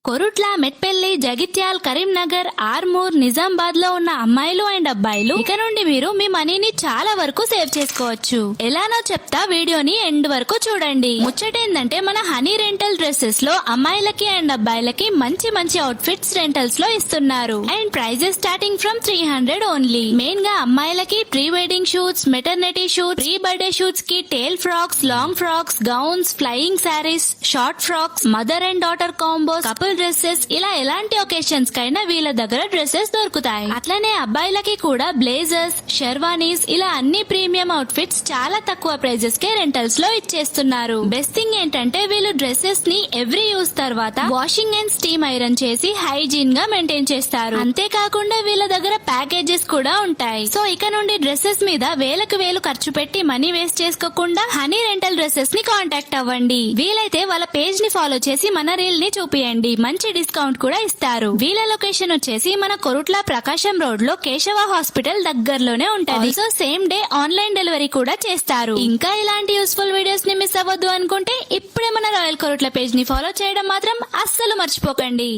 కొరుట్ల, మెట్పల్లి, జగిత్యాల్, కరీంనగర్, ఆర్మూర్, నిజామాబాద్ లో ఉన్న అమ్మాయిలు అండ్ అబ్బాయిలు ఇక నుండి మీరు మీ మనీని చాలా వరకు సేవ్ చేసుకోవచ్చు. ఎలానో చెప్తా, వీడియోని ఎండ్ వరకు చూడండి. ముచ్చటేందంటే మన హనీ రెంటల్ డ్రెస్సెస్ లో అమ్మాయిలకి అండ్ అబ్బాయిలకి మంచి మంచి అవుట్ఫిట్స్ రెంటల్స్ లో ఇస్తున్నారు. And prices starting from 300 only. Main గా అమ్మాయిలకి pre wedding shoots, maternity shoots, pre birthday shoots కి tail frocks, long frocks, gowns, flying saris, short frocks, mother and daughter combos, couple dresses, ఇలా ఎలాంటి ఒకేషన్స్ కైనా వీళ్ళ దగ్గర డ్రెస్సెస్ దొరుకుతాయి. అట్లనే అబ్బాయిలకి కూడా బ్లేజర్స్, షెర్వానీస్, ఇలా అన్ని ప్రీమియం అవుట్ఫిట్స్ చాలా తక్కువ ప్రైజెస్ కే రెంటల్స్ లో ఇచ్చేస్తున్నారు. బెస్ట్ థింగ్ ఏంటంటే వీళ్ళు డ్రెస్సెస్ ని ఎవ్రీ యూస్ తర్వాత వాషింగ్ అండ్ స్టీమ్ ఐరన్ చేసి హైజీన్ గా మెయింటైన్ చేస్తారు. అంతేకాకుండా వీళ్ళ దగ్గర ప్యాకేజెస్ కూడా ఉంటాయి. సో ఇక నుండి డ్రెస్సెస్ మీద వేలకు వేలు ఖర్చు పెట్టి మనీ వేస్ట్ చేసుకోకుండా హనీ రెంటల్ డ్రెస్సెస్ ని కాంటాక్ట్ అవ్వండి. వీలైతే వాళ్ళ పేజ్ ని ఫాలో చేసి మన రీల్ ని చూపియండి. మంచి డిస్కౌంట్ కూడా ఇస్తారు. వీళ్ళ లొకేషన్ వచ్చేసి మన కొరుట్ల ప్రకాశం రోడ్ లో కేశవ హాస్పిటల్ దగ్గరలోనే ఉంటది. So same day online delivery కూడా చేస్తారు. ఇంకా ఇలాంటి యూస్ఫుల్ వీడియోస్ ని మిస్ అవ్వద్దు అనుకుంటే ఇప్పుడే మన రాయల్ కొరుట్ల పేజ్ ని ఫాలో చేయడం మాత్రం అస్సలు మర్చిపోకండి.